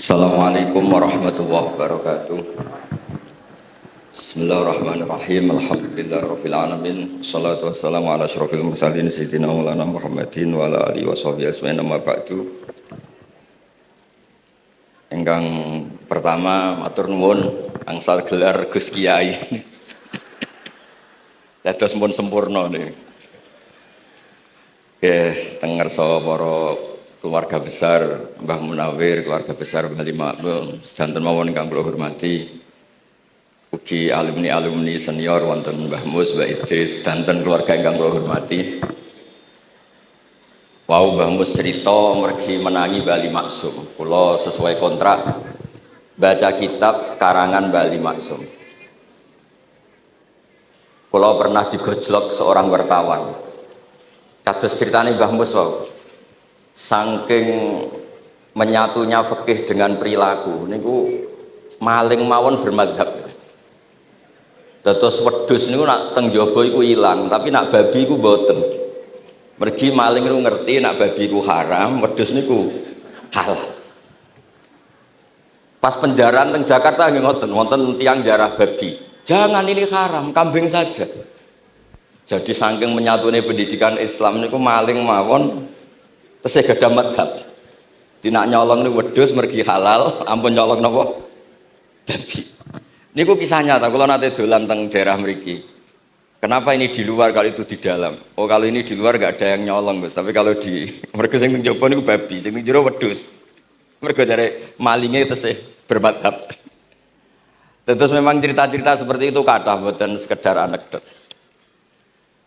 Assalamualaikum warahmatullahi wabarakatuh. Bismillahirrahmanirrahim. Alhamdulillahirabbil alamin. Shalatu wassalamu ala asyrofil mursalin sayyidina Maulana Muhammadin wa ala alihi washabihi ajmain amma ba'du. Ingkang pertama matur nuwun angsal gelar Gus Kiai. Dados mun sempurna niki. Nggih, teng ngarsa para keluarga besar Mbah Munawir, keluarga besar Mbah Makmum, sedanten mawon ingkang kula hormati. Ugi alumni senior wonten Mbah Mus, Mbah Idris, sedanten keluarga ingkang kula hormati. Wau Mbah Mus cerita mergi menangi Bali Maksum. Kula sesuai kontrak baca kitab karangan Bali Maksum. Kula pernah digojlok seorang wartawan. Kados ceritane Mbah Mus wau. Saking menyatunya fikih dengan perilaku niku maling mawon bermadhab. Dados wedhus niku nak teng jaba iku ilang, tapi nak babi iku mboten. Mergi maling niku ngerti nak babi iku haram, wedhus niku halal. Pas penjaraan teng Jakarta nggih ngoten, wonten tiyang jarah babi. Jangan ini haram, kambing saja. Jadi saking menyatune pendidikan Islam niku maling mawon tesih gadah madhab. Dinak nyolong niku wedhus mergi halal, ampun nyolong napa? Babi. Niku kisah nyata, kula nate dolan teng daerah mriki. Kenapa ini di luar kalau itu di dalam? Oh, kalau ini di luar enggak ada yang nyolong, Gus. Tapi kalau di mergo sing teng jaba niku babi, sing teng jero wedhus. Mergo jare malinge tesih bermadhab. Terus memang cerita-cerita seperti itu kathah mboten sekedar anekdot.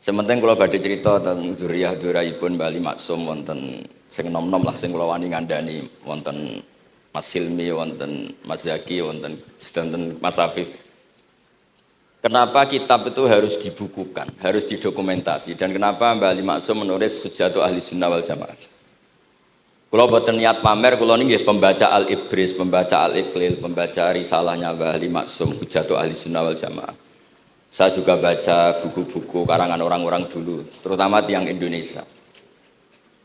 Sementing kula badhe crita tentang dzurriyyah-dzurriyyahipun Bali Maksum wonten sing nom-nom lah sing kula wani ngandhani wonten Mas Hilmi, wonten Mas Zaki, wonten sedanten Mas Afif. Kenapa kitab itu harus dibukukan, harus didokumentasi, dan kenapa Bali Maksum menulis Hujjatu Ahli Sunnah wal Jamaah? Kula boten niat pamer, kula niki nggih pembaca Al-Ibris, pembaca Al-Iqlil, pembaca risalahnya Bali Maksum Hujjatu Ahli Sunnah wal Jamaah. Saya juga baca buku-buku karangan orang-orang dulu, terutama tiang Indonesia.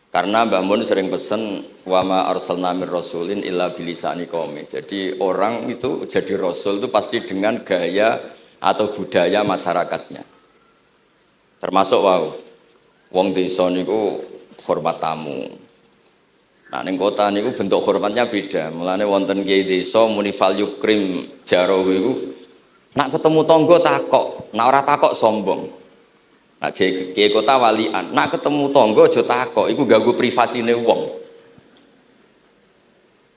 Karena Mbah Mun sering pesen wa ma arsalna mir rasulin illa bilisani qaumi. Jadi orang itu jadi rasul itu pasti dengan gaya atau budaya masyarakatnya. Termasuk wong desa niku hormat tamu. Nah ning kota niku bentuk hormatnya beda. Mulane wonten kiai desa muni fal yukrim jarahu iku nak ketemu tonggo takok, nak ora takok sombong. Nak kiai kota walian, nak ketemu tonggo aja takok, iku ganggu privasine wong.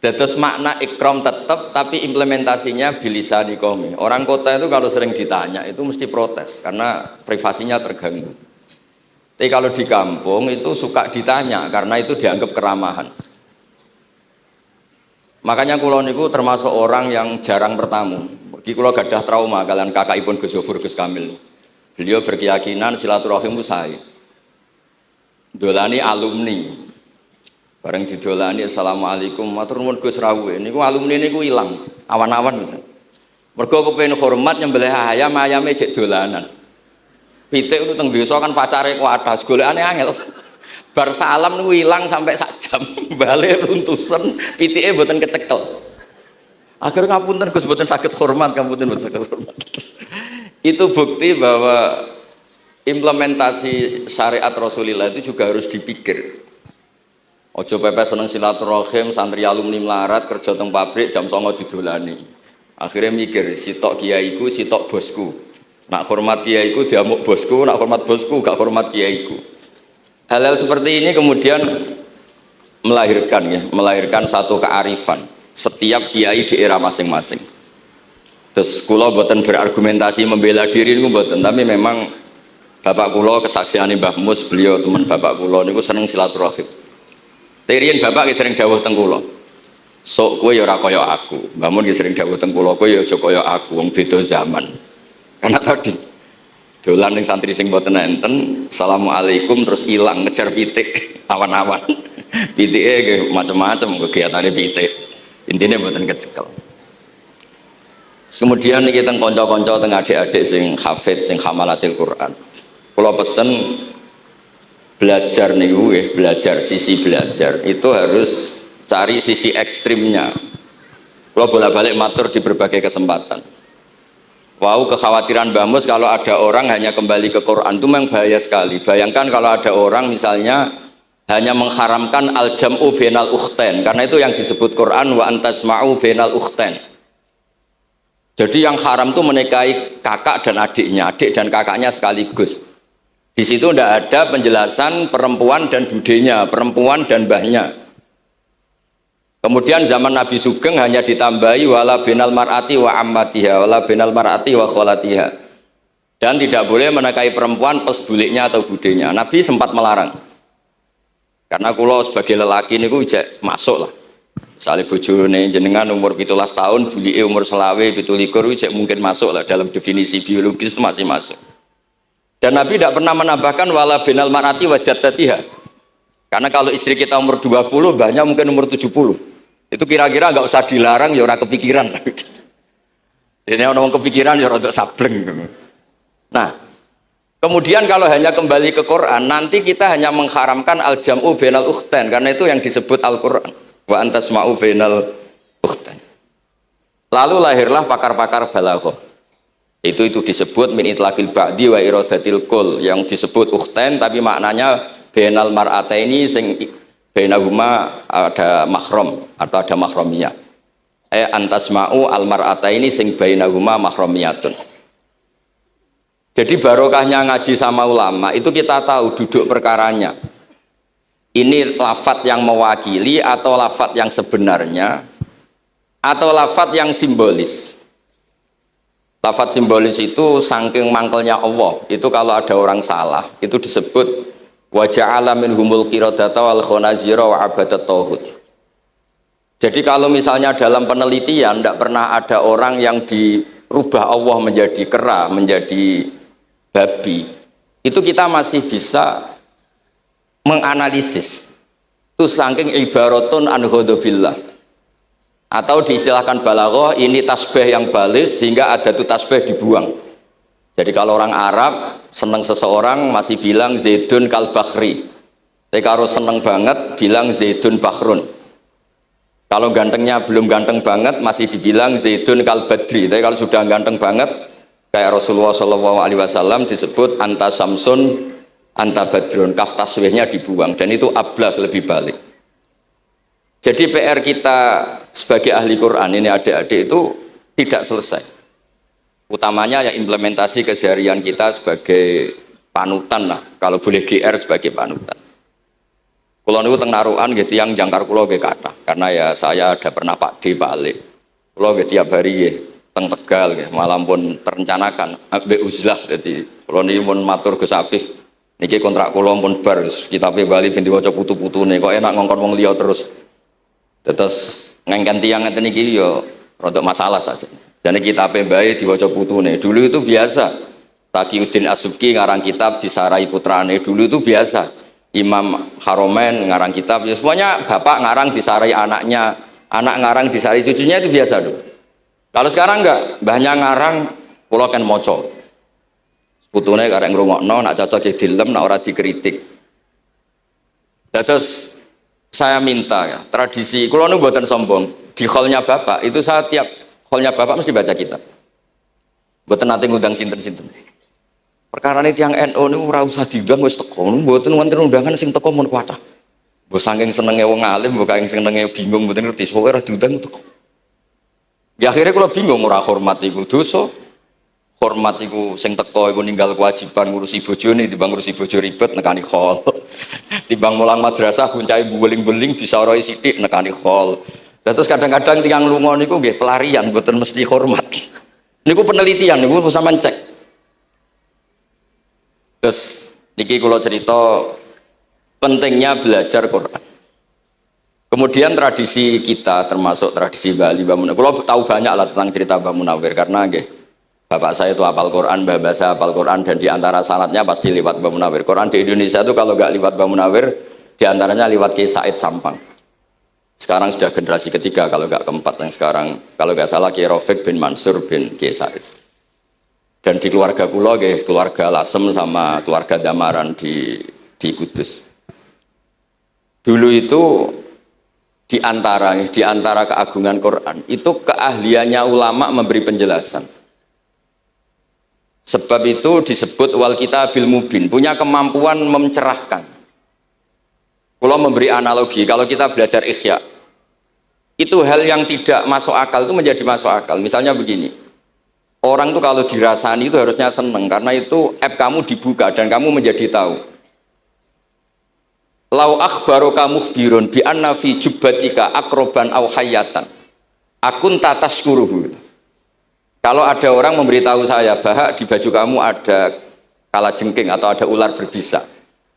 Dados makna ikram tetap, tapi implementasinya bilisani qaumi. Orang kota itu kalau sering ditanya itu mesti protes karena privasinya terganggu. Tapi kalau di kampung itu suka ditanya karena itu dianggap keramahan. Makanya kula niku termasuk orang yang jarang bertamu. Di kula gadah trauma kalian kakakipun Gus Yofur Gus Kamil. Beliau berkeyakinan silaturahim itu sae. Dolani alumni. Bareng didolani assalamualaikum matur nuwun Gus rawuh. Niku alumni niku ilang, awan-awan Gus. Mergo kepengin hormat nyembelih ayam, ayame jek dolanan. Pitik itu teng desa kan pacare kuwathas, golekane angel. Bar salam niku ilang sampai sak jam. Bali runtusen, pitike mboten kecekel. Akhirnya ngapunten Gus mboten saged hormat, ngapunten mboten saged hormat. Itu bukti bahwa implementasi syariat Rasulullah itu juga harus dipikir. Ojo pepe seneng silaturahim, santri alumni melarat kerja teng pabrik jam 09.00 didolani. Akhirnya mikir, sitok kiaiku, sitok bosku. Nak hormat kiaiku diamuk bosku, nak hormat bosku gak hormat kiaiku. Hal-hal seperti ini kemudian melahirkan satu kearifan. Setiap kiai di era masing-masing. Terus kula mboten berargumentasi membela diri niku mboten, tapi memang bapak kula kesaksiane Mbah Mus, beliau teman bapak kula niku seneng silaturahim. Terian bapak ki sering dawuh teng kula. Sok kowe ya ora kaya aku. Mbah Mun ki sering dawuh teng kula, kowe ya aja kaya aku, wong beda zaman. Karena tadi dolan ning santri sing mboten enten, assalamualaikum terus ilang ngejar pitik awan-awan. Pitike nggih macam-macam kegiatane pitik. Intinya buatan kecekel. Kemudian kita konco-konco teng adik-adik sing hafid sing hamalatil Quran. Kalau pesen belajar niku belajar sisi belajar itu harus cari sisi ekstrimnya. Kalau bolak-balik matur di berbagai kesempatan. Wow, kekhawatiran Mbah Mus kalau ada orang hanya kembali ke Quran itu memang bahaya sekali. Bayangkan kalau ada orang misalnya hanya mengharamkan al-jam'u bainal ukhtain, karena itu yang disebut Quran wa antasma'u bainal ukhtain. Jadi yang haram itu menikahi kakak dan adiknya, adik dan kakaknya sekaligus. Di situ tidak ada penjelasan perempuan dan budenya, perempuan dan mbahnya. Kemudian zaman Nabi Sugeng hanya ditambahi wala binal mar'ati wa ammatiha, wala binal mar'ati wa kholatiha. Dan tidak boleh menikahi perempuan plus buliknya atau budenya. Nabi sempat melarang. Karena kalau sebagai lelaki ini ijek masuk lah. Misalnya bojone jenengan umur 17 tahun, bulike umur selawe 17 ijek mungkin masuk lah dalam definisi biologis itu masih masuk. Dan Nabi tidak pernah menambahkan wala binal mar'ati wa jaddatiha. Karena kalau istri kita umur 20, banyak mungkin umur 70. Itu kira-kira nggak usah dilarang ya orang kepikiran. Ini orang kepikiran ya orang sableng. Nah, kemudian kalau hanya kembali ke Quran, nanti kita hanya mengharamkan al-jam'u bainal ukhtain, karena itu yang disebut Al-Quran. Wa antasma'u bainal ukhtain. Lalu lahirlah pakar-pakar balaghah. Itu disebut min itlaqil ba'di wa iradatil kul, yang disebut ukhtain tapi maknanya bainal mar'ataini sing bainahuma ada mahram atau ada mahramiyah. Antasma'u al mar'ataini sing bainahuma mahramiyatun. Jadi barokahnya ngaji sama ulama itu kita tahu duduk perkaranya. Ini lafadz yang mewakili atau lafadz yang sebenarnya atau lafadz yang simbolis. Lafadz simbolis itu saking mangkelnya Allah. Itu kalau ada orang salah itu disebut wa ja'ala minhumul qiradata wal khanazira wa abadat tauhid. Jadi kalau misalnya dalam penelitian tidak pernah ada orang yang dirubah Allah menjadi kera, menjadi babi, itu kita masih bisa menganalisis. Itu saking ibaratun an ghadabillah. Atau diistilahkan balaghah, ini tasbih yang balik sehingga ada tuh tasbih dibuang. Jadi kalau orang Arab seneng seseorang masih bilang Zaidun kal bakhri. Tapi kalau seneng banget bilang Zaidun bakhrun. Kalau gantengnya belum ganteng banget masih dibilang Zaidun kal badri. Tapi kalau sudah ganteng banget kayak Rasulullah SAW disebut anta samsun anta badrun. Kaf taswihnya dibuang dan itu ablag lebih balik. Jadi PR kita sebagai ahli Quran ini adik-adik itu tidak selesai. Utamanya ya implementasi keseharian kita sebagai panutan lah, kalau boleh GR sebagai panutan. Kulo niku teng Narukan gitu yang jangkar kulo nggih kathah, karena ya saya ada pernah Pak D Pak Ali. Kulo nggih tiap hari nggih teng Tegal nggih, malam pun terencanakan ambek uzlah dadi kulo niki mun matur Gus Afif. Niki kontrak kulo pun bar kitabe Bali ben diwaca putu-putune kok enak ngongkon wong liya terus. Terus ngengken tiyang ngeten iki ya rada masalah saja. Jadi kitab baik diwaca putune. Dulu itu biasa. Taqiyuddin As-Subki ngarang kitab disarai putrane. Dulu itu biasa. Imam Haromen ngarang kitab. Ya semuanya bapak ngarang disarai anaknya, anak ngarang disarai cucunya itu biasa dulu. Kalau sekarang enggak, mbahnya ngarang kula kan maca. Putune karek ngrungokno, nak cocok dilem, nak ora dikritik. Terus saya minta ya, tradisi kula nu mboten sombong. Di hallnya bapak itu saya tiap hallnya bapak mesti baca kitab. Mboten nate ngundang sinten-sinten. Perkara ini tiang NU ini ora usah diundang wis teko. Mboten wonten undangan sing teko mun kuatah. Mbok saking senenge wong alim, mbok saking senenge bingung mboten ngerti pokoke ora diundang teko. Ya akhirnya kalau bingung ora hormat iku dosa. Hormat iku sing teko iku ninggal kewajiban ngurusi bojone timbang ngurusi bojo ribet nekani hall. Timbang mulang madrasah kuncai beling-beling bisa roi sithik nekani hall. Terus kadang-kadang tiang lunga niku nggih pelarian mboten mesti hormat. Niku penelitian niku sampean cek. Terus niki kula cerita pentingnya belajar Quran. Kemudian tradisi kita termasuk tradisi Bali Mbah Munawir. Kula tahu banyak lah tentang cerita Mbah Munawir karena nggih bapak saya itu hafal Quran, mbah saya hafal Quran dan diantara sanadnya pasti lewat Mbah Munawir. Quran di Indonesia itu kalau nggak lewat Mbah Munawir diantaranya lewat Kiai Said Sampang. Sekarang sudah generasi ketiga kalau nggak keempat yang sekarang kalau nggak salah Kiai Rafiq bin Mansur bin Kiai Said. Dan di keluarga kula nggih keluarga Lasem sama keluarga Damaran di Kudus. Dulu itu di antara keagungan Quran itu keahliannya ulama memberi penjelasan. Sebab itu disebut wal kitabil mubin, punya kemampuan mencerahkan. Kalau memberi analogi, kalau kita belajar Ihya, itu hal yang tidak masuk akal itu menjadi masuk akal. Misalnya begini, orang tuh kalau dirasani itu harusnya seneng karena itu app kamu dibuka dan kamu menjadi tahu. Lau akhbaroka mukhbirun bi anna fi jubbatika akroban aw hayatan akun tataskuruhu. Kalau ada orang memberitahu saya bahwa di baju kamu ada kalajengking atau ada ular berbisa,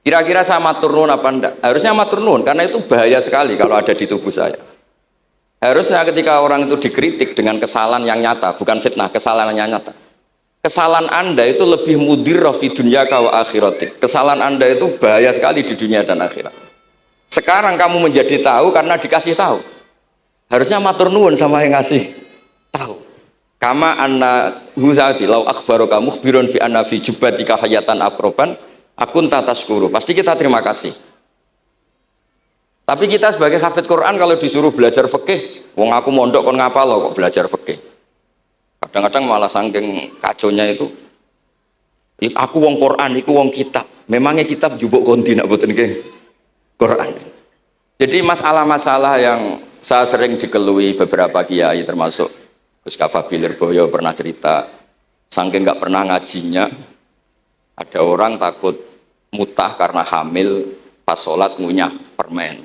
kira-kira saya matur nuwun apa enggak? Harusnya matur nuwun karena itu bahaya sekali kalau ada di tubuh saya. Harusnya ketika orang itu dikritik dengan kesalahan yang nyata, bukan fitnah, kesalahan yang nyata. Kesalahan Anda itu lebih mudirrah fi dunyaka wa akhiratik. Kesalahan Anda itu bahaya sekali di dunia dan akhirat. Sekarang kamu menjadi tahu karena dikasih tahu. Harusnya matur nuwun sama yang ngasih tahu. Kama anna huzati lau akhbaraka mukhbirun fi anna fi jubbatika hayatan akroban akun tataskuru. Pasti kita terima kasih. Tapi kita sebagai hafid Quran kalau disuruh belajar fikih, wong aku mondok kon ngapal lo kok belajar fikih. Kadang-kadang malah saking kaconya itu, aku wong Quran, iku wong kitab. Memangnya kitab jubuk konti nak boten nggih Quran. Jadi masalah-masalah yang saya sering dikelui beberapa kiai termasuk Gus Kafabil Lirboyo pernah cerita, saking nggak pernah ngajinya, ada orang takut mutah karena hamil pas sholat ngunyah permen.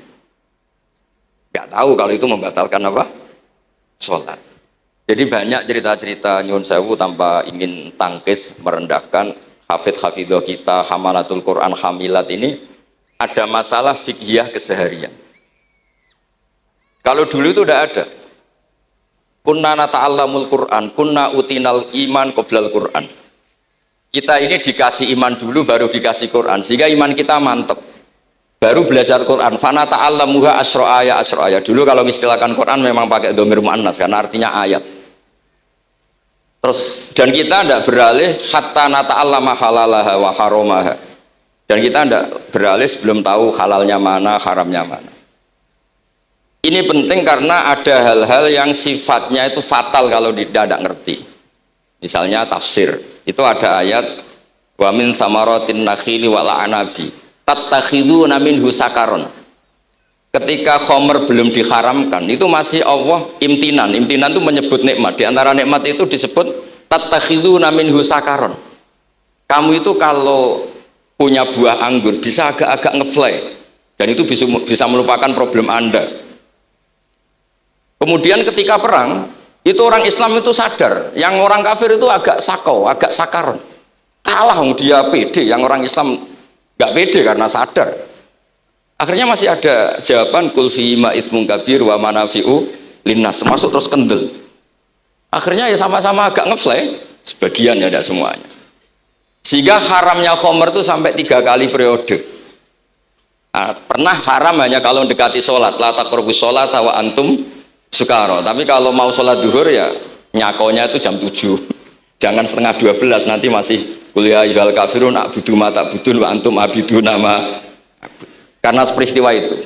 Nggak tahu kalau itu membatalkan apa? Sholat. Jadi banyak cerita-cerita nyun sewu tanpa ingin tangkis merendahkan hafidh-hafidhah kita, hamalatul Quran, hamilat ini ada masalah fiqhiyah keseharian. Kalau dulu itu udah ada. Kunna nata'allamul Quran, kunna utinal iman qoblal Quran. Kita ini dikasih iman dulu baru dikasih Quran, sehingga iman kita mantep. Baru belajar Quran. Fana ta'allamuha asro'aya. Dulu kalau mengistilahkan Quran memang pakai dhamir muannas karena artinya ayat. Terus dan kita tidak beralih hatta nata'allama halalaha wa haromaha. Dan kita tidak beralih sebelum tahu halalnya mana, haramnya mana. Ini penting karena ada hal-hal yang sifatnya itu fatal kalau tidak ngerti. Misalnya tafsir, itu ada ayat wa min thamaratin nakhili wal anabi tattakhiduna minhu sakaron. Ketika khomer belum diharamkan, itu masih Allah imtinan. Imtinan itu menyebut nikmat. Di antara nikmat itu disebut tattakhiduna minhu sakaron. Kamu itu kalau punya buah anggur bisa agak-agak ngefly dan itu bisa melupakan problem Anda. Kemudian ketika perang, itu orang Islam itu sadar, yang orang kafir itu agak sakau, agak sakaron. Kalah dia pede, yang orang Islam gak pede karena sadar. Akhirnya masih ada jawaban kul fi ma itsmun kabir wa manafi'u linnas, termasuk terus kendel. Akhirnya ya sama-sama agak ngefly, sebagian ya tidak semuanya. Sehingga haramnya khomer itu sampai 3 kali periode. Nah, pernah haram hanya kalau mendekati sholat, la taqrabus sholat wa antum sukaro, tapi kalau mau sholat duhur ya nyakonya itu jam 7, jangan setengah 12, nanti masih kuliah yuhal kafirun a'budu ma ta'budun wa antum abidu nama. Karena peristiwa itu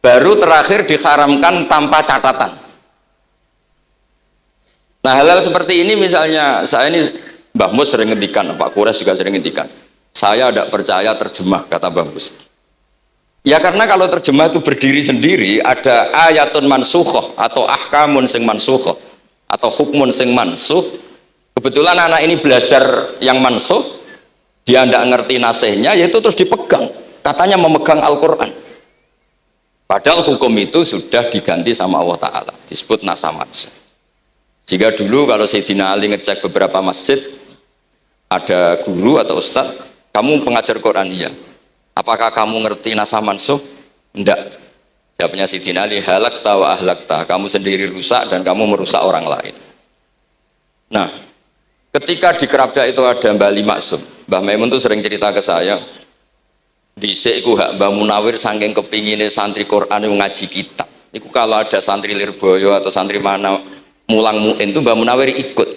baru terakhir diharamkan tanpa catatan. Nah hal-hal seperti ini misalnya saya ini Mbah Mus sering ngendikan, Pak Kures juga sering ngendikan, saya tidak percaya terjemah, kata Mbah Mus. Ya karena kalau terjemah itu berdiri sendiri, ada ayatun mansukhoh atau ahkamun sing mansukhoh atau hukmun sing mansuh. Kebetulan anak ini belajar yang mansuh, dia tidak ngerti nasihnya, yaitu terus dipegang, katanya memegang Al-Quran. Padahal hukum itu sudah diganti sama Allah Ta'ala, disebut nasa mansuh. Sehingga dulu kalau Sayyidina Ali ngecek beberapa masjid, ada guru atau ustadz, kamu pengajar Quran, iya. Apakah kamu ngerti nasa mansuh? Enggak. Jawabnya Sayyidina Ali, halakta wa ahlakta, kamu sendiri rusak dan kamu merusak orang lain. Nah, ketika di Kerapia itu ada Mbah Ali Maksum, Mbah Maimun tuh sering cerita ke saya, dhisik ku hak Mbah Munawir saking kepingine santri Quran yang ngaji kitab. Iku kalau ada santri Lirboyo atau santri mana mulang muin itu Mbah Munawir ikut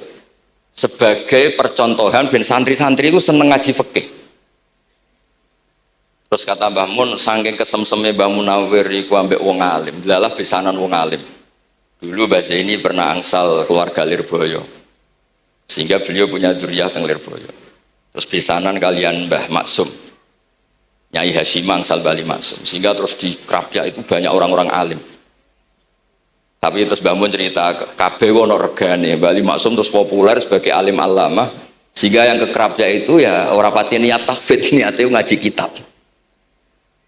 sebagai percontohan ben santri-santri itu seneng ngaji fikih. Terus Terus kata Mbah Mun, saking kesemseme Mbah Munawir iku ambek wong alim, delalah besanan wong alim. Dulu Mbah Zaini pernah angsal keluarga Lirboyo, sehingga beliau punya zuriyah teng Lirboyo. Terus besanan kalian Mbah Maksum, Nyai Hasyim angsal Bali Maksum, sehingga terus di Krapyak itu banyak orang-orang alim. Tapi terus Mbah Mun cerita, kabeh ono regane, Bali Maksum terus populer sebagai alim alama, sehingga yang ke Krapyak itu ya ora pati niat tahfidz, niate ngaji kitab.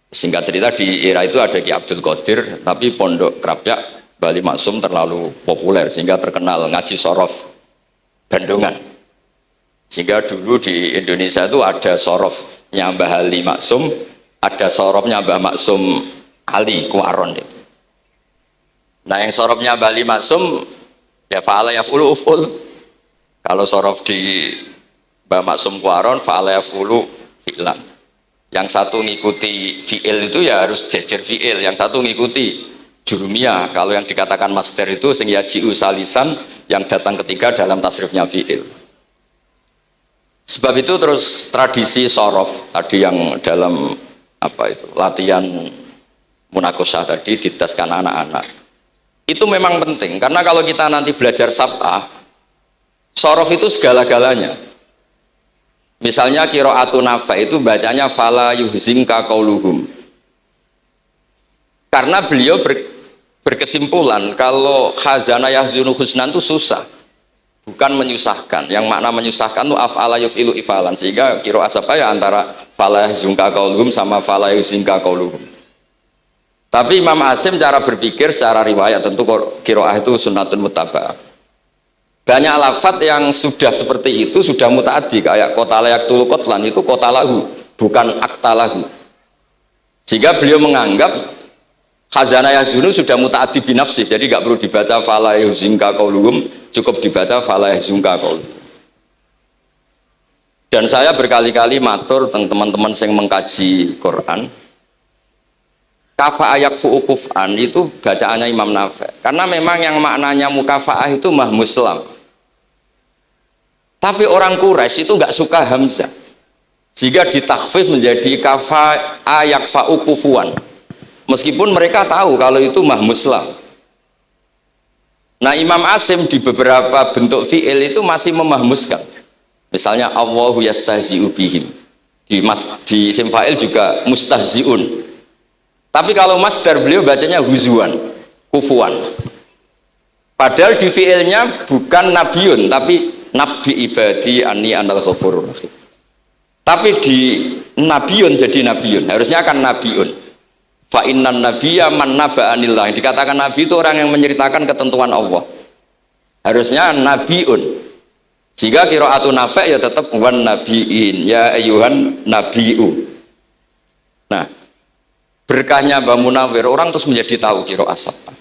Singkat cerita di era itu ada Ki Abdul Qadir, tapi pondok Krapyak Bali Maksum terlalu populer sehingga terkenal ngaji sorof Bandungan. Sehingga dulu di Indonesia itu ada sorofnya Mbah Ali Maksum, ada sorofnya Mbah Maksum Ali Kuaron itu. Nah yang sorofnya Mbah Ali Maksum ya fa'ala yaf'ulu uf'ul. Kalau sorof di Mbah Maksum Kuaron fa'ala yaf'ulu fi'lan. Yang satu ngikuti fi'il itu ya harus jejer fi'il, yang satu ngikuti jurumiyah. Kalau yang dikatakan master itu sing yaji'u salisan, yang datang ketiga dalam tasrifnya fi'il. Sebab itu terus tradisi sorof tadi yang dalam apa itu latihan munakosah tadi diteskan anak-anak itu memang penting, karena kalau kita nanti belajar sab'ah, sorof itu segala-galanya. Misalnya qiraatun Nafi' itu bacanya fala yuhzinka qauluhum. Karena beliau berkesimpulan kalau khazana yahzunu husnan itu susah, bukan menyusahkan. Yang makna menyusahkan itu af'ala yuf'ilu ifalan, sehingga qiraat apa ya antara fala yuhzinka qauluhum sama fala yuhzinka qauluhum. Tapi Imam Asim cara berpikir secara riwayat tentu qiraat itu sunnatun muttaba'ah. Banyak lafadz yang sudah seperti itu sudah mutaaddi, kayak kota layak tulu kotlan itu kota lahu, bukan akta lahu. Sehingga beliau menganggap khazanah yahzunu sudah mutaaddi binafsih, jadi nggak perlu dibaca fala yahzunka qauluhum, cukup dibaca fala yahzunka qauluhum. Dan saya berkali-kali matur tentang teman-teman yang mengkaji Quran, kafa'ah yakfu'u kuf'an itu bacaannya Imam Nafi', karena memang yang maknanya mukafa'ah itu mahmuslam. Tapi orang Quraisy itu nggak suka hamzah, sehingga ditakhfif menjadi kafa'ah yakfa'u kufuan, meskipun mereka tahu kalau itu mahmuslam. Nah Imam Asim di beberapa bentuk fi'il itu masih memahmuskan, misalnya Allahu yastahzi'u bihim, di isim fa'il juga mustahzi'un. Tapi kalau masdar beliau bacanya huzuan, kufuan. Padahal di fiilnya bukan nabiun, tapi nabi ibadi anni anal ghafurur rahim. Tapi di nabiun jadi nabiun, harusnya kan nabiun. Fa innan nabiyya man naba'a anillah. Dikatakan nabi itu orang yang menceritakan ketentuan Allah. Harusnya nabiun. Jika qiraatun Nafi' ya tetap wan nabiin, ya ayyuhan nabiu. Nah, berkahnya Mbah Munawir orang terus menjadi tahu qiraat sab'ah.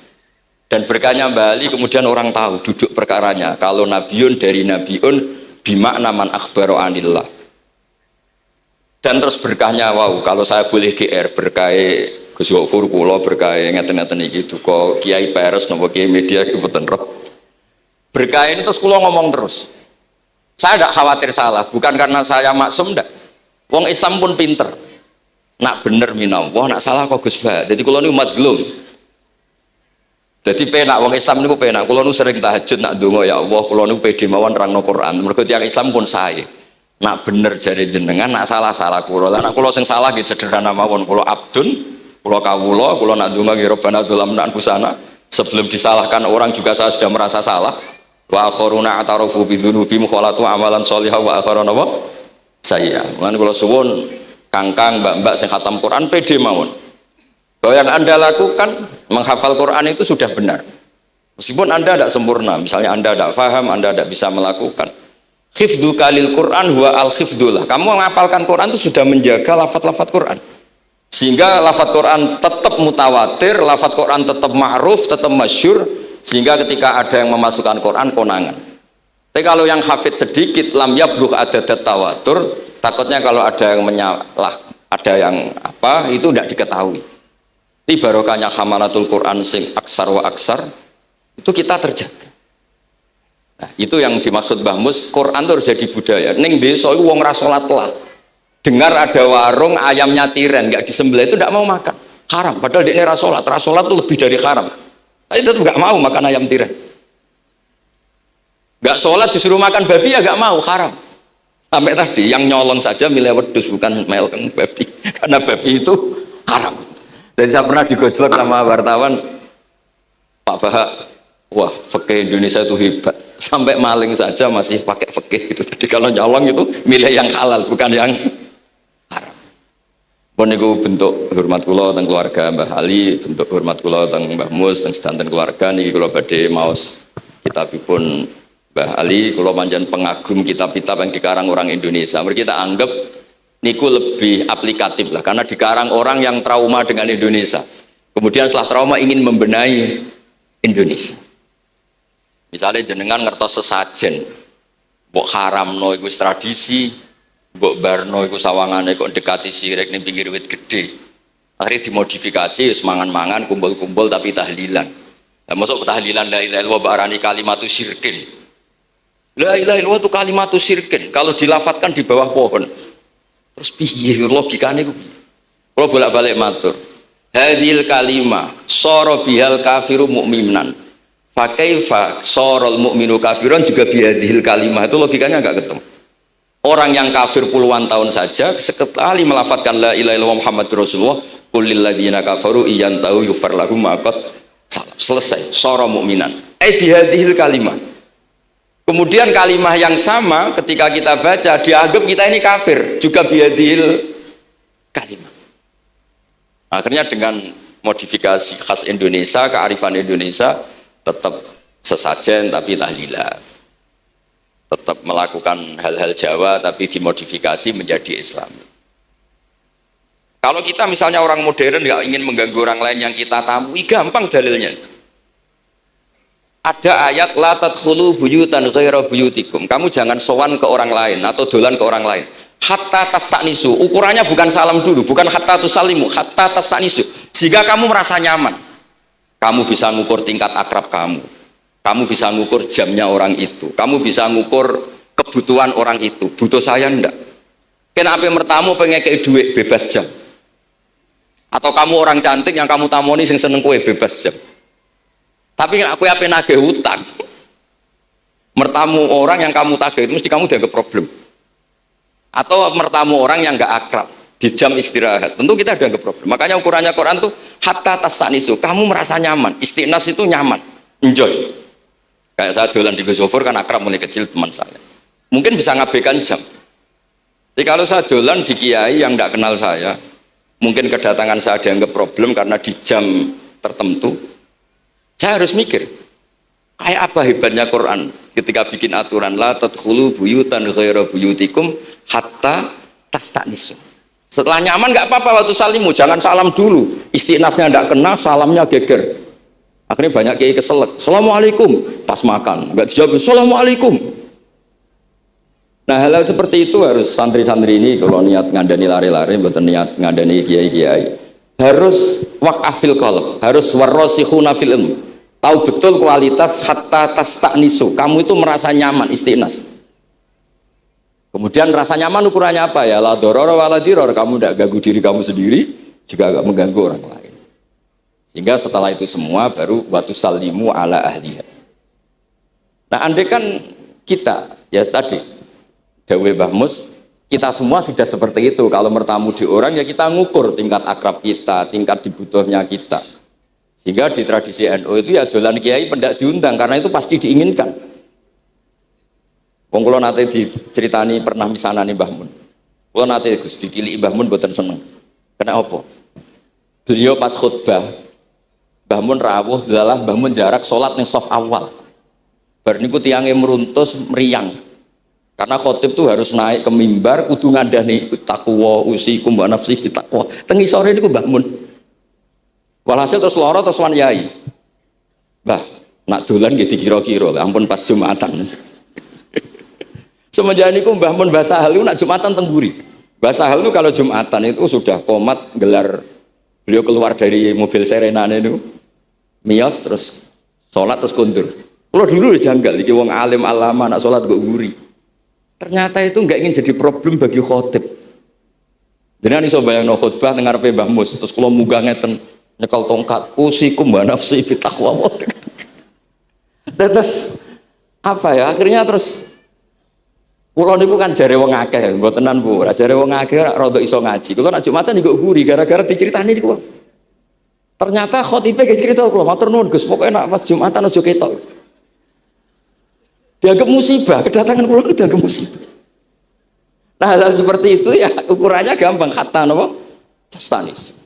Dan berkahnya Mbah Ali kemudian orang tahu duduk perkaranya kalau nabiun dari nabiun bimakna man akhbaro anillah. Dan terus berkahnya wow, kalau saya boleh GR berkah Gus Gofur kula berkah ngeten-ngeten iki duka Kiai Peres napa Kiai Media mboten roh. Berkah ini terus kula ngomong terus. Saya tidak khawatir salah, bukan karena saya maksum ndak. Wong Islam pun pinter. Nak bener minallah, nak salah kok Gus Bah. Jadi kula niku madlum. Jadi penak wong Islam niku penak. Kula nu sering tahajud nak ndonga ya Allah, kula nu pede mawon nerangno Quran. Mergo tiyang Islam pun sae. Nak bener jare jenengan, nak salah kula. Lah nak kula sing salah nggih sederhana mawon. Kula abdun, kula kawula, kula nak ndonga nggih Rabbana dzalamna anfusana. Sebelum disalahkan orang juga saya sudah merasa salah. Wa akharuna atarafu bi dzunubihim khalatu amalan shalihah wa akharuna wa sayya. Lan kula suwun kangkang mbak-mbak sing khatam Quran pede mawon. Bahwa yang Anda lakukan menghafal Quran itu sudah benar, meskipun Anda tidak sempurna, misalnya Anda tidak faham, Anda tidak bisa melakukan. Hifdzu kalil Quran huwa al hifdzullah. Kamu menghafalkan Quran itu sudah menjaga lafaz-lafaz Quran, sehingga lafaz Quran tetap mutawatir, lafaz Quran tetap ma'ruf, tetap masyhur, sehingga ketika ada yang memasukkan Quran konangan. Tapi kalau yang hafid sedikit lam yablugh adadat tawatur, takutnya kalau ada yang menyalah, ada yang apa itu tidak diketahui. Ini barokahnya hamalatul Quran sing aksar wa aksar itu kita terjaga. Nah, itu yang dimaksud Mbah Mus, Quran itu harus jadi budaya. Ning desa iku wong ra salat lah. Dengar ada warung ayamnya tiren nggak disembelih itu tidak mau makan, haram. Padahal dia rasolat itu lebih dari haram. Tapi tetap nggak mau makan ayam tiren. Nggak sholat disuruh makan babi ya nggak mau, haram. Sampai tadi yang nyolong saja milih wedus bukan meleng babi, karena babi itu haram. Dan saya pernah digojlok sama wartawan, Pak Bahak, wah fikih Indonesia itu hebat. Sampai maling saja masih pakai fikih itu. Jadi kalau nyolong itu milih yang halal bukan yang haram. Pun niku bentuk hormat kula teng keluarga Mbah Ali, bentuk hormat kula teng Mbah Mus teng sedanten keluarga niki kula badhe maos kitabipun Mbah Ali. Kula pancen pengagum kitab-kitab yang dikarang orang Indonesia. Mereka kita anggap niku lebih aplikatif lah karena dikarang orang yang trauma dengan Indonesia. Kemudian setelah trauma ingin membenahi Indonesia. Misalnya jenengan ngertos sesajen, mbok haramno iku tradisi, mbok barno iku sawangane kok dekati sirik ning pinggir wit gede. Akhirnya dimodifikasi wis mangan-mangan, kumpul-kumpul tapi tahlilan. Lah mosok tahlilan la ilaha illallah barani kalimatu syirkin. La ilaha illallah itu kalimatu syirkin kalau dilafatkan di bawah pohon. Terus piye logikane iku? Kalau bolak-balik matur. Hadil kalimah sara bihal kafiru mu'minan. Fakaifa sorol mukminu kafiron juga bihadil kalimah, itu logikanya nggak ketemu. Orang yang kafir puluhan tahun saja sekali melafatkan la ilaha illallah Muhammadur Rasulullah qul lil ladzina kafaru iyantahu yufar lahum ma qad selesai soro mukminan bihadil kalimah. Kemudian kalimah yang sama ketika kita baca dianggap kita ini kafir juga bihadil kalimah. Akhirnya dengan modifikasi khas Indonesia, kearifan Indonesia, tetap sesajen tapi tahlilan, tetap melakukan hal-hal Jawa tapi dimodifikasi menjadi Islam. Kalau kita misalnya orang modern nggak ingin mengganggu orang lain yang kita tamui, gampang dalilnya. Ada ayat la tadkhulu buyutan ghaira buyutikum. Kamu jangan sowan ke orang lain atau dolan ke orang lain. Hatta tastanisu. Ukurannya bukan salam dulu, bukan hatta tusalimu, hatta tastanisu. Jika kamu merasa nyaman. Kamu bisa ngukur tingkat akrab kamu. Kamu bisa ngukur jamnya orang itu. Kamu bisa ngukur kebutuhan orang itu. Butuh saya enggak? Kenapa mertamu pengen kayak duit bebas jam? Atau kamu orang cantik yang kamu tamoni sing seneng kue bebas jam? Tapi aku apa nagih hutang? Mertamu orang yang kamu tagih itu mesti kamu dianggap problem. Atau mertamu orang yang enggak akrab di jam istirahat, tentu kita ada problem. Makanya ukurannya Quran tuh hatta tastanisu, kamu merasa nyaman. Istinas itu nyaman, enjoy. Kayak saya dolan di Gosofur kan akrab mulai kecil teman saya. Mungkin bisa ngabaikan jam. Jadi kalau saya dolan di kiai yang tidak kenal saya, mungkin kedatangan saya dianggap problem karena di jam tertentu. Saya harus mikir, kayak apa hebatnya Quran ketika bikin aturan la tadkhulu buyutan ghaira buyutikum hatta tastanisu. Setelah nyaman nggak apa-apa waktu salimu, jangan salam dulu. Istinasnya nggak kena, salamnya geger. Akhirnya banyak kiai keselak. Assalamualaikum pas makan, nggak dijawab. Assalamualaikum. Nah hal-hal seperti itu harus santri-santri ini kalau niat ngandani lari-lari, bukan niat ngandani kiai-kiai. Harus waqafil qalb, harus warrasikhuna fil ilm. Tahu betul kualitas hatta tastanisu. Kamu itu merasa nyaman istinas. Kemudian rasa nyaman ukurannya apa ya? La doror wala diror. Kamu tidak ganggu diri kamu sendiri, juga gak mengganggu orang lain. Sehingga setelah itu semua baru watu salimu ala ahliya. Nah andai kan kita, ya tadi Dawe Mbah Mus, kita semua sudah seperti itu. Kalau bertamu di orang ya kita ngukur tingkat akrab kita, tingkat dibutuhnya kita. Sehingga di tradisi NU itu ya dolan kiai pendak diundang karena itu pasti diinginkan. Wong kula nate diceritani pernah misanani Mbah Mun. Kula nate Gus ditiliki Mbah Mun mboten seneng. Kena apa? Beliau pas khutbah Mbah Mun rawuh delalah Mbah Mun jarak salat ning saf awal. Bar niku tiyange meruntus meriang. Karena khotib tuh harus naik ke mimbar kudu ngandani takwa usikum wa nafsi takwa. Teng isore niku Mbah Mun. Walhasil terus lara terus wan yai. Mbah, nak dolan nggih dikira-kira, ampun pas Jumatan. Semenjak niku Mbah Mun Mbah Sahal itu nak Jumatan tengguri. Mbah Sahal itu kalau Jumatan itu sudah komat gelar, beliau keluar dari mobil serenane itu mios terus sholat terus kundur. Kalau dulu janggal, iki wong alim alama nak sholat kok guri. Ternyata itu nggak ingin jadi problem bagi khotib. Jenengan iso bayangno khutbah teng ngarepe Mbah Mus, terus kula munggah ngeten nyekel tongkat, usikum wa nafsi fi taqwa. Terus apa ya? Akhirnya terus kula niku kan jare wong akeh, mbotenan Bu. Jare wong akeh rada iso ngaji. Kula nek Jumatan niku guri gara-gara diceritani niku. Ternyata khotibe ge cerita kula, matur nuwun Gus, pokoke nek pas Jumatan aja ketok. Dianggap musibah, kedatangan kula itu dianggap musibah. Nah, hal seperti itu ya ukurannya gampang, kata napa? Tastanis.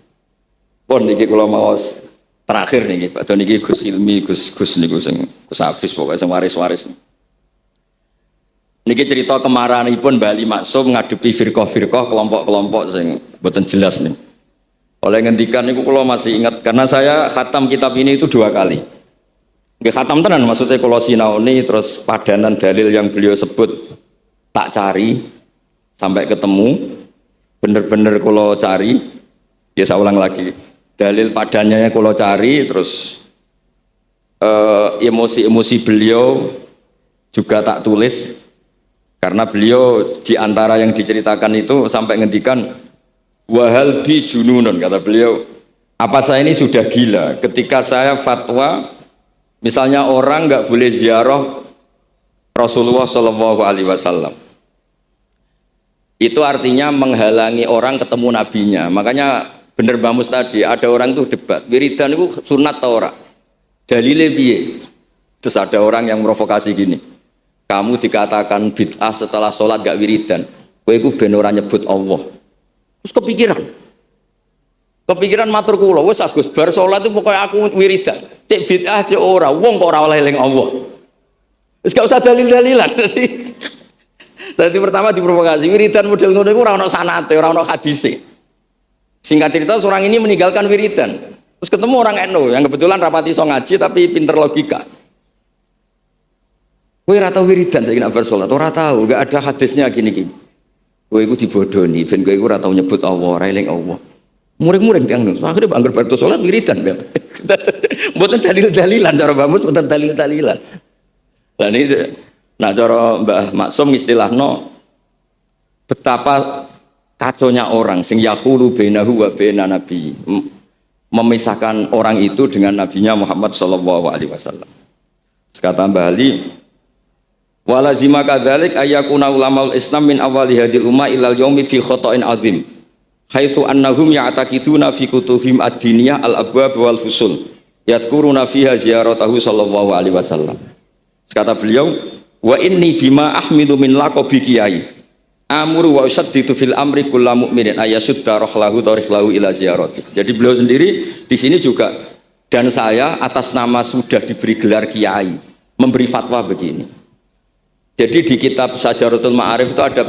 Pun niki kula maos terakhir niki, Pak niki Gus Ilmi, Gus niku sing Gus Hafiz pokoke sing waris-waris. Niki cerita kemarahanipun Bali Maksum ngadepi firqah-firqah kelompok-kelompok sing mboten jelas nih. Oleh ngendikan niku kula masih ingat karena saya khatam kitab ini itu 2 kali. Nggih khatam tenan maksudnya kula sinaoni terus padanan dalil yang beliau sebut tak cari sampai ketemu, bener-bener kula cari, ya saya ulang lagi, dalil padannya kula cari, terus emosi-emosi beliau juga tak tulis, karena beliau diantara yang diceritakan itu sampai ngendikan, wahal bi jununun, kata beliau, apa saya ini sudah gila, ketika saya fatwa, misalnya orang nggak boleh ziarah Rasulullah Shallallahu Alaihi Wasallam. Itu artinya menghalangi orang ketemu nabinya. Makanya bener Mbah Mus tadi, ada orang tuh debat, wiridan itu sunat atau ora? Dalile piye? Terus ada orang yang provokasi gini, kamu dikatakan bid'ah setelah sholat gak wiridan, kowe iku ben ora nyebut Allah. Terus kepikiran matur kula, wis Agus bar sholat itu pokoknya aku wiridan. Cek bid'ah cek ora, wong kok ora oleh eling Allah. Wis gak usah dalil-dalilan. Jadi pertama diprovokasi, wiridan model ngono iku ora ono sanate, ora ono hadise. Singkat cerita seorang ini meninggalkan wiridan. Terus ketemu orang NU yang kebetulan rapati iso ngaji tapi pinter logika. Kowe ora tau wiridan saiki nek bar salat, ora tau, enggak ada hadisnya gini-gini. Kowe iku dibodoni, ben kowe iku ora tau nyebut Allah, ora eling Allah. Muring-muring tiang nu. Akhire anggar bar salat wiridan. Mboten dalil-dalilan cara Mbah Mus, mboten dalil-dalilan. Lah niki nah cara Mbah Maksum istilahno betapa kaconya orang sing yahulu bainahu wa baina nabi, memisahkan orang itu dengan nabinya Muhammad sallallahu alaihi wasallam. Kata Mbah Ali, walazima kadzalik ayyakuna ulamaul Islam min awali hadil umma ilal yaumi fi khata'in azim. Haitsu annahum ya'taqiduna fi kutubihim ad-diniyah al-abwab wal fusul yadhkuruna fiha ziyaratahu sallallahu alaihi wasallam. Kata beliau, wa inni bima ahmidu min laqabi kiai amuru wa usaddidu fil amri kullu mu'minin ayasudda rohlahu tariklahu ila ziyarati. Jadi beliau sendiri di sini juga, dan saya atas nama sudah diberi gelar kiai memberi fatwa begini. Jadi di kitab Sajaratul Ma'arif itu ada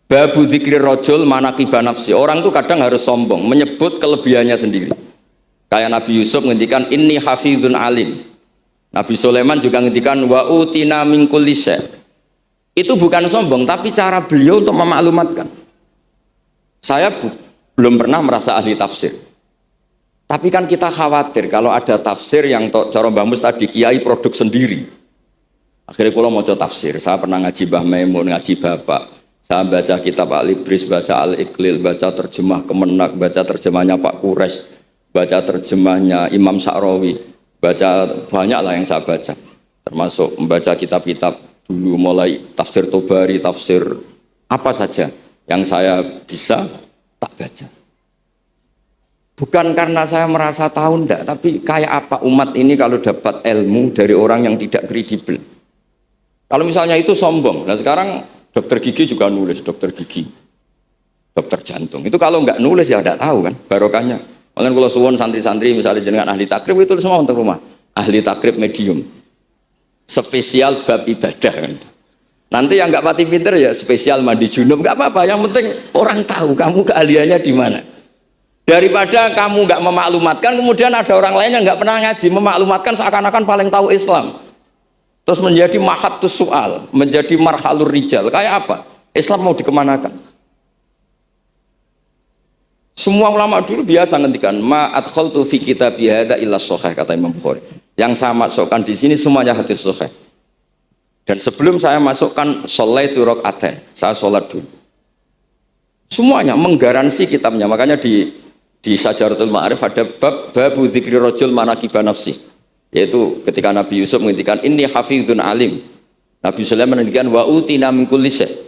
babu dzikri rajul manaqiba nafsi. Orang itu kadang harus sombong menyebut kelebihannya sendiri. Kayak Nabi Yusuf ngendikan inni hafizun alim. Nabi Sulaiman juga ngendikan wa utina min kulli syai'. Itu bukan sombong, tapi cara beliau untuk memaklumatkan. Saya belum pernah merasa ahli tafsir. Tapi kan kita khawatir kalau ada tafsir yang cara Mbah Mus tadi kiai produk sendiri. Akhirnya kalau mau tafsir, saya pernah ngaji Mbah Maimun, ngaji Bapak. Saya baca kitab Al-Ibris, baca Al-Iqlil, baca terjemah Kemenak, baca terjemahnya Pak Quraisy, baca terjemahnya Imam Sa'rawi. Baca banyak lah yang saya baca, termasuk membaca kitab-kitab dulu mulai tafsir Tobari, tafsir apa saja yang saya bisa tak baca. Bukan karena saya merasa tahu ndak, tapi kayak apa umat ini kalau dapat ilmu dari orang yang tidak kredibel. Kalau misalnya itu sombong, nah sekarang dokter gigi juga nulis, dokter gigi, dokter jantung. Itu kalau nggak nulis ya nggak tahu kan barokahnya. Makanya kalau suwon santri-santri misalnya jenengan ahli takrib itu semua untuk rumah. Ahli takrib medium. Spesial bab ibadah kan. Nanti yang nggak pati pinter ya spesial mandi junub, nggak apa-apa. Yang penting orang tahu kamu keahliannya di mana. Daripada kamu nggak memaklumatkan, kemudian ada orang lain yang nggak pernah ngaji memaklumatkan seakan-akan paling tahu Islam. Terus menjadi mahatus soal, menjadi marhalur rijal. Kayak apa? Islam mau dikemanakan? Semua ulama dulu biasa ngendikan ma adkhaltu fi kitabi hadza illa shahih, kata Imam Bukhari. Yang saya masukkan di sini semuanya hadis sahih. Dan sebelum saya masukkan sholaitu rakaatain, saya sholat dulu. Semuanya menggaransi kitabnya. Makanya di Syajaratul Ma'arif ada babu dzikri rajul manaqiba nafsi. Yaitu ketika Nabi Yusuf menghentikan inni hafizun alim. Nabi Sulaiman menghentikan wa utina min kulli syai'.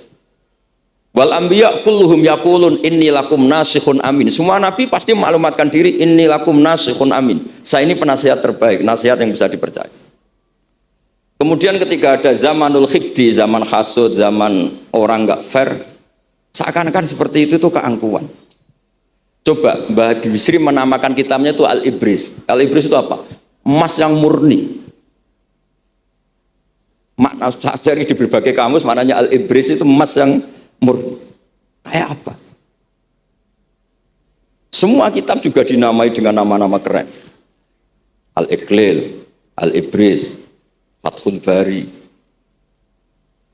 Wal anbiya kulluhum yaqulun inni lakum nasikhun amin. Semua nabi pasti maklumatkan diri inni lakum nasikhun amin. Saya ini penasihat terbaik, nasihat yang bisa dipercaya. Kemudian ketika ada zamanul khiddi, zaman hasud, zaman orang enggak fair, seakan-akan seperti itu tuh keangkuhan. Coba Mbah Bisri menamakan kitabnya itu Al-Ibris. Al-Ibris itu apa? Emas yang murni. Makna cari di berbagai kamus maknanya Al-Ibris itu emas yang murni. Kayak apa? Semua kitab juga dinamai dengan nama-nama keren. Al-Iqlil, Al-Ibris, Fathul Bari.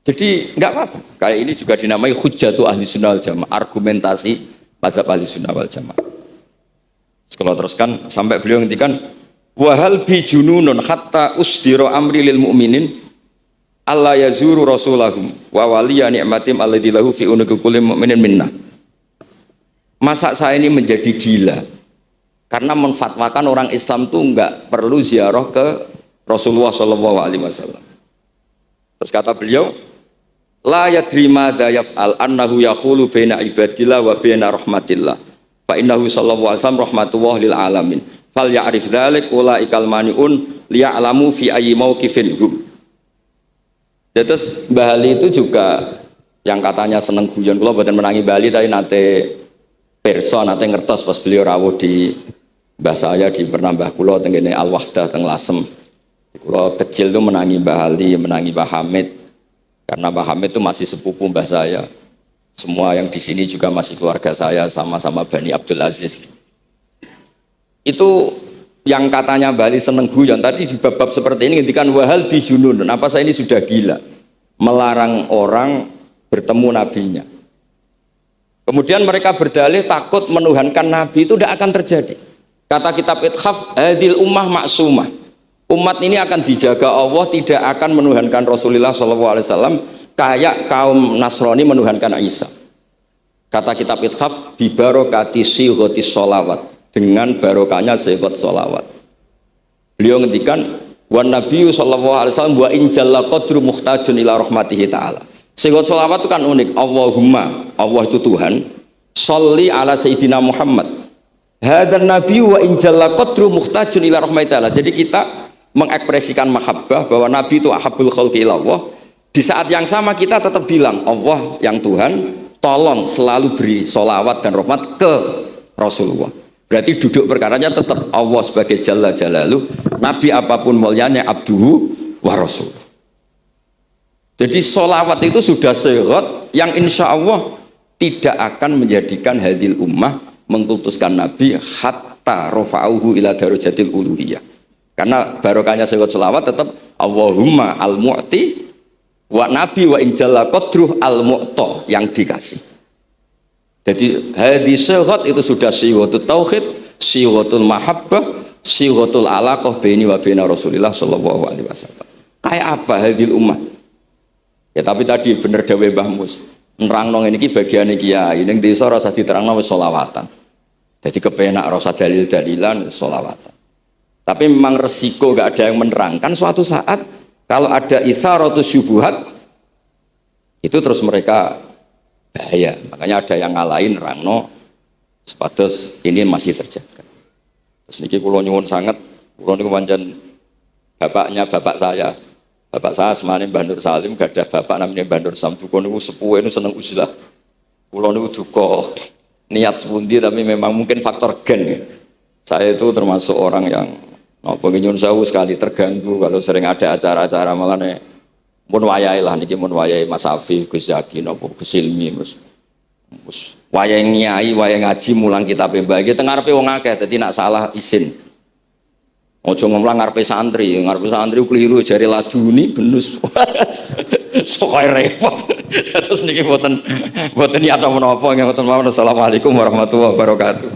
Jadi enggak apa-apa. Kayak ini juga dinamai Hujjatu Ahli Sunnah wal Jamaah, argumentasi mazhab Ahli Sunnah wal Jamaah. Kalau teruskan sampai beliau ngendikan wahal bi jununun hatta usdiro amri lil mu'minin alla yazuru rasulahum wa waliya ni'matim alladzi lahu fi unuqi kulli mu'minin minnah. Masa saya ini menjadi gila karena menfatwakan orang Islam itu enggak perlu ziarah ke Rasulullah sallallahu alaihi wasallam. Terus kata beliau, la yadri madza yaf'al annahu yaqulu baina ibadillah wa baina rahmatillah. Fa innahu sallallahu alaihi wasallam rahmatullah lil alamin. Fal ya'rif dzalik ulaikal maniun liya'lamu fi ayyi mauqifin hum. Terus Mbah Ali itu juga yang katanya seneng guyon, kula mboten menangi Mbah Ali tapi nate pirsa nate ngertos pas beliau rawuh di mbah saya di Pernambah kula teng kene Al Wahdah teng Lasem. Kalau kecil itu menangi Mbah Ali, menangi Mbah Hamid, karena Mbah Hamid itu masih sepupu mbah saya. Semua yang di sini juga masih keluarga saya, sama-sama Bani Abdul Aziz. Itu yang katanya Mbah Ali seneng guyon. Tadi di bab-bab seperti ini ngendikan wahal bijunun. Apa saya ini sudah gila? Melarang orang bertemu nabinya. Kemudian mereka berdalih takut menuhankan nabi itu tidak akan terjadi. Kata kitab Ithaf, hadil ummah maksumah. Umat ini akan dijaga Allah, tidak akan menuhankan Rasulullah SAW kayak kaum Nasrani menuhankan Isa. Kata kitab Ithaf, bibarokati sighotis sholawat, dengan barokahnya sighat sholawat. Beliau ngendikan, wan nabiyyu SAW wa injalla qadru muhtajun ila rahmatihi ta'ala. Sighat sholawat itu kan unik. Allahumma, Allah itu Tuhan, sholli ala sayyidina Muhammad. Hadan nabiyyu wa injalla qadru muhtajun ila rahmatihi ta'ala. Jadi kita mengekspresikan mahabbah bahwa Nabi itu ahabbul khalqi ilallah. Di saat yang sama kita tetap bilang Allah yang Tuhan tolong selalu beri sholawat dan rahmat ke Rasulullah. Berarti duduk perkaranya tetap Allah sebagai Jalla Jalaluh, Nabi apapun mulianya abduhu wa rasul. Jadi sholawat itu sudah sehat yang insya Allah tidak akan menjadikan hadil ummah mengkultuskan Nabi hatta rofa'uhu ila darajatil uluhiyah. Karena barokahnya sehingga selawat tetap Allahumma al-mu'ti wa nabi wa injalla qadruh al-mu'ta yang dikasih. Jadi hadis sehat itu sudah siwatul tauhid, siwatul mahabbah, siwatul alaqah baini wa baina Rasulillah sallallahu alaihi wasallam. Kayak apa hadil ummah? Ya tapi tadi bener dawe Mbah Mus. Nerangno ngene iki bagiane kiai ning desa rasa diterangno wis selawatan. Jadi kepenak rasa dalil-dalilan selawatan. Tapi memang resiko gak ada yang menerangkan suatu saat kalau ada itsaratus syubuhat itu terus mereka bahaya. Makanya ada yang ngalahin rangno sepatus ini masih terjaga. Terus niki kula nyuwun sangat, kula niku pancen bapaknya bapak saya. Bapak saya semane Mbah Nur Salim gak ada bapak namanya Mbah Nur Sam. Kula niku sepuhe niku seneng uzlah. Kula niku duka niat sepundi tapi memang mungkin faktor gen ya. Saya itu termasuk orang yang nyun sewu sekali terganggu kalau sering ada acara-acara malah nih mun wayahe lah niki mun wayahe Mas Afif, Gus Zaki napa Gus Ilmi Mus wayahe nyai, wayahe ngaji mulang kitab mbah iki teng ngarepe wong akeh dadi nak salah izin. Ojo ngomong ngarepe santri keliru jari laduni benus. Sokoy repot. Terus niki mboten niat menapa nggih mboten mawon. Assalamualaikum warahmatullahi wabarakatuh.